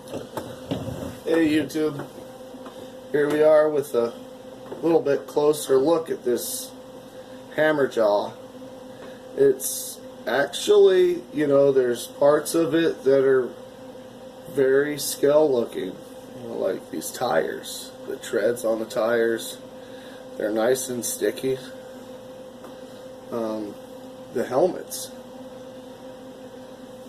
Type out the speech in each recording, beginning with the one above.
Hey YouTube, here we are with a little bit closer look at this HAMMERJAW. It's actually, there's parts of it that are very scale looking, like these tires. The treads on the tires, they're nice and sticky. The helmets.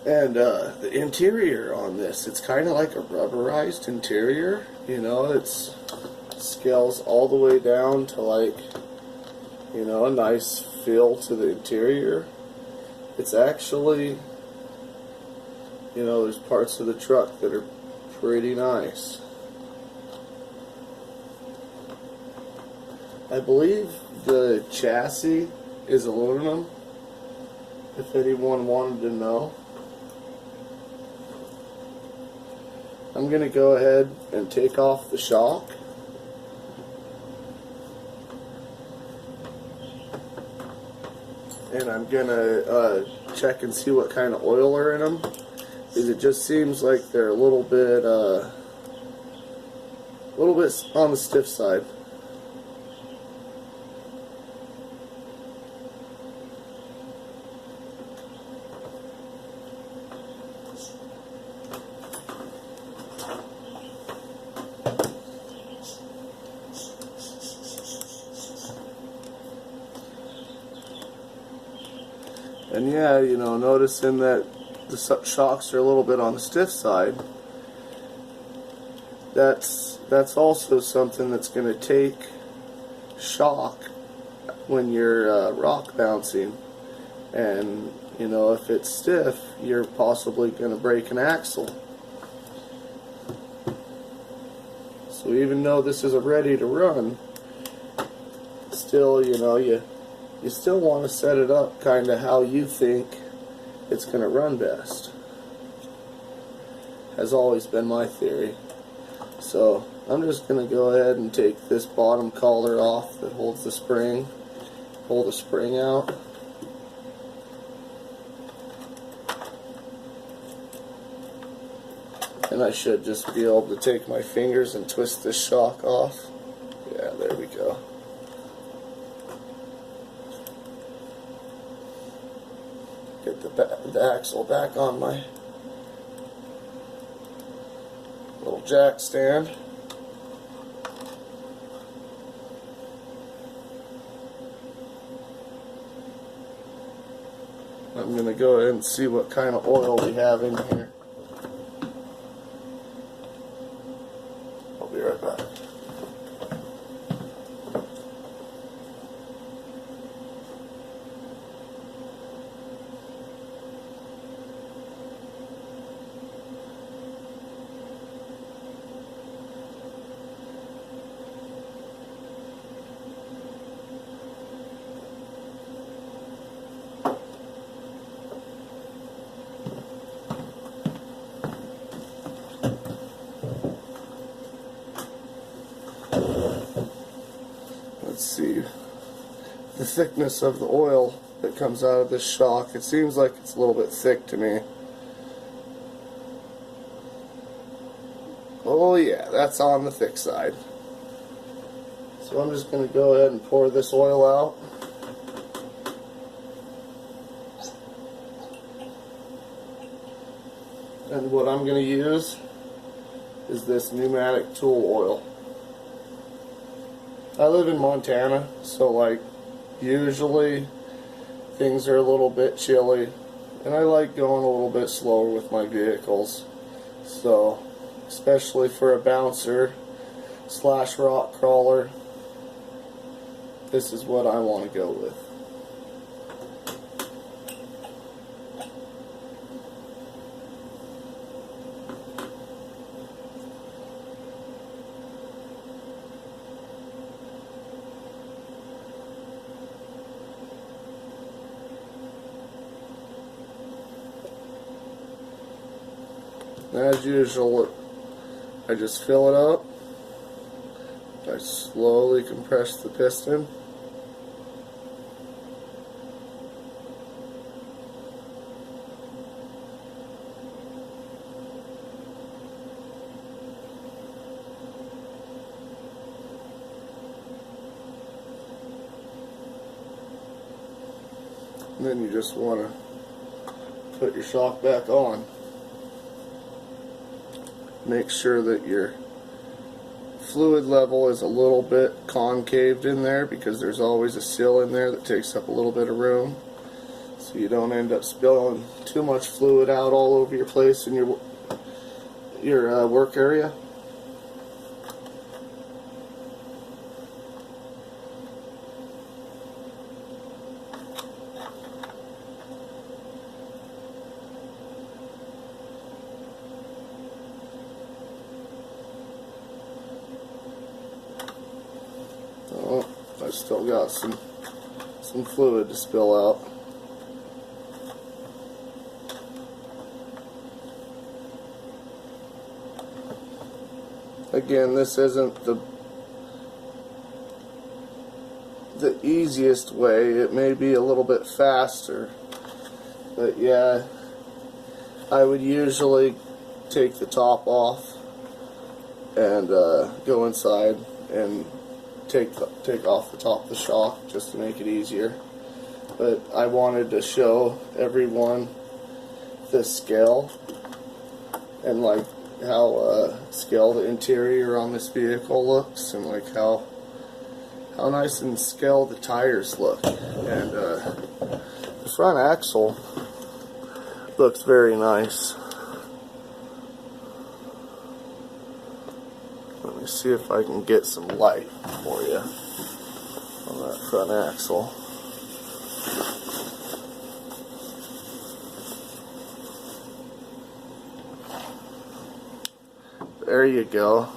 And the interior on this, it's kind of like a rubberized interior. It scales all the way down to like, a nice feel to the interior. It's actually, there's parts of the truck that are pretty nice. I believe the chassis is aluminum, if anyone wanted to know. I'm going to go ahead and take off the shock. And I'm going to check and see what kind of oil are in them. Because it just seems like they're a little bit on the stiff side. And yeah, noticing that the shocks are a little bit on the stiff side, that's also something that's going to take shock when you're rock bouncing. And, if it's stiff, you're possibly going to break an axle. So even though this is ready to run, still, you still want to set it up kind of how you think it's going to run best. Has always been my theory. So I'm just going to go ahead and take this bottom collar off that holds the spring. Pull the spring out. And I should just be able to take my fingers and twist this shock off. Yeah, there we go. Get the axle back on my little jack stand. I'm going to go ahead and see what kind of oil we have in here. I'll be right back. Let's see the thickness of the oil that comes out of this shock. It seems like it's a little bit thick to me. Oh yeah, that's on the thick side. So I'm just going to go ahead and pour this oil out. And what I'm going to use is this pneumatic tool oil. I live in Montana, so like usually things are a little bit chilly, and I like going a little bit slower with my vehicles. So especially for a bouncer / rock crawler, this is what I want to go with. As usual, I just fill it up. I slowly compress the piston. And then you just want to put your shock back on. Make sure that your fluid level is a little bit concaved in there, because there's always a seal in there that takes up a little bit of room, so you don't end up spilling too much fluid out all over your place in your work area. Oh, I still got some fluid to spill out. Again, this isn't the easiest way. It may be a little bit faster, but yeah, I would usually take the top off and go inside and take off the top of the shock just to make it easier. But I wanted to show everyone the scale and like how scale the interior on this vehicle looks, and like how nice and scale the tires look. And the front axle looks very nice. Let me see if I can get some light for you on that front axle. There you go.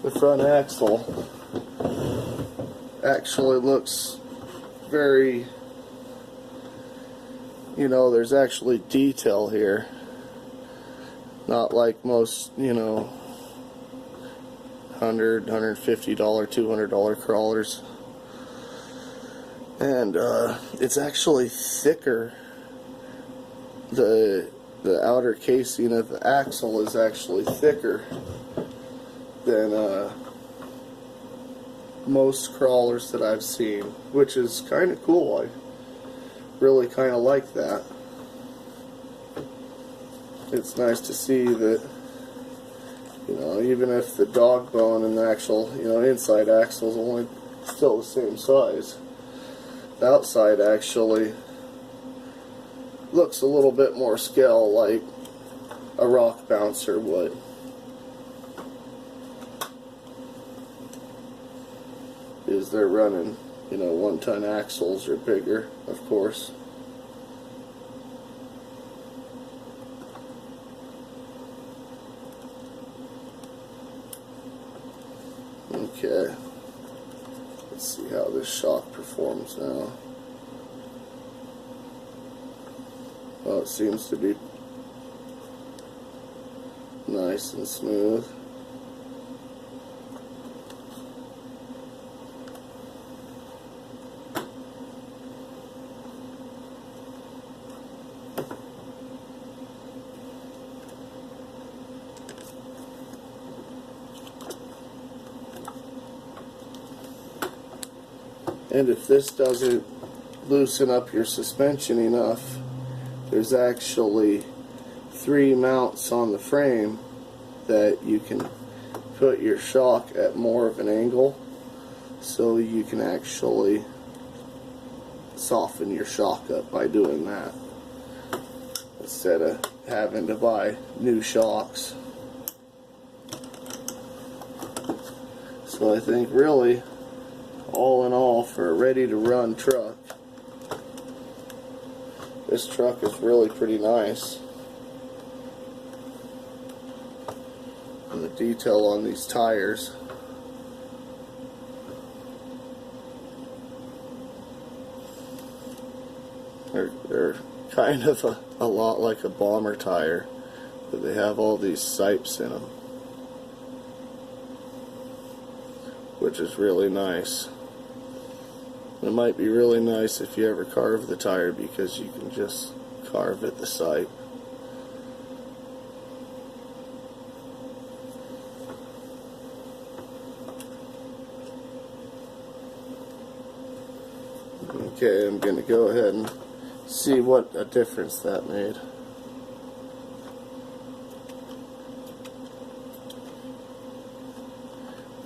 The front axle actually looks very, you know, there's actually detail here. Not like most, you know, $100, $150, $200 crawlers. And it's actually thicker. The outer casing of the axle is actually thicker than most crawlers that I've seen, which is kind of cool. I really kind of like that. It's nice to see that, you know, even if the dog bone and the actual, you know, inside axle is only still the same size, the outside actually looks a little bit more scale like a rock bouncer would. Is they're running, you know, 1-ton axles or bigger, of course. Okay, let's see how this shock performs now. Well, it seems to be nice and smooth. And if this doesn't loosen up your suspension enough, there's actually 3 mounts on the frame that you can put your shock at more of an angle, so you can actually soften your shock up by doing that, instead of having to buy new shocks. So I think really, all in all, for a ready-to-run truck, this truck is really pretty nice. And the detail on these tires, they're kind of a lot like a bomber tire, but they have all these sipes in them, which is really nice. It might be really nice if you ever carve the tire, because you can just carve at the sipe. Okay, I'm going to go ahead and see what a difference that made.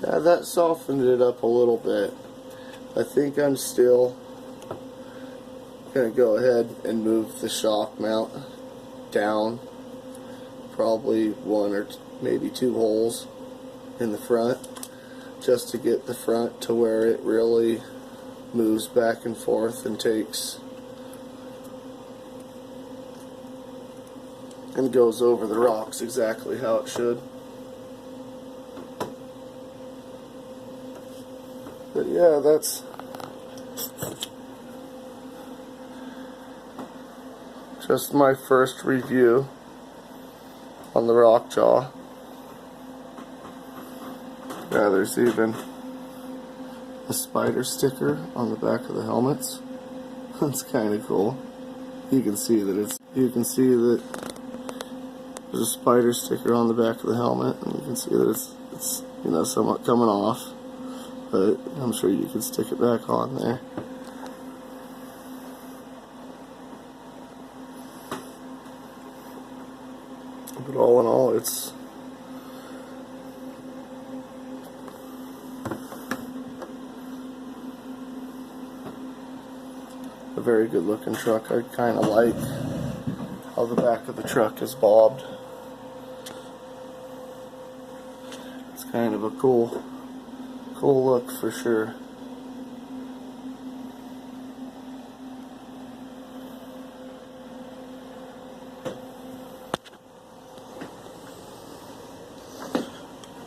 Yeah, that softened it up a little bit. I think I'm still going to go ahead and move the shock mount down probably one or maybe two holes in the front, just to get the front to where it really moves back and forth and takes and goes over the rocks exactly how it should. But yeah, that's just my first review on the rock jaw. Yeah, there's even a spider sticker on the back of the helmets. That's kind of cool. You can see that there's a spider sticker on the back of the helmet, and you can see that it's you know, somewhat coming off, but I'm sure you can stick it back on there. But all in all, it's a very good looking truck. I kind of like how the back of the truck is bobbed. It's kind of a cool look for sure.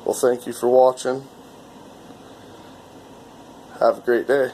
Well, thank you for watching. Have a great day.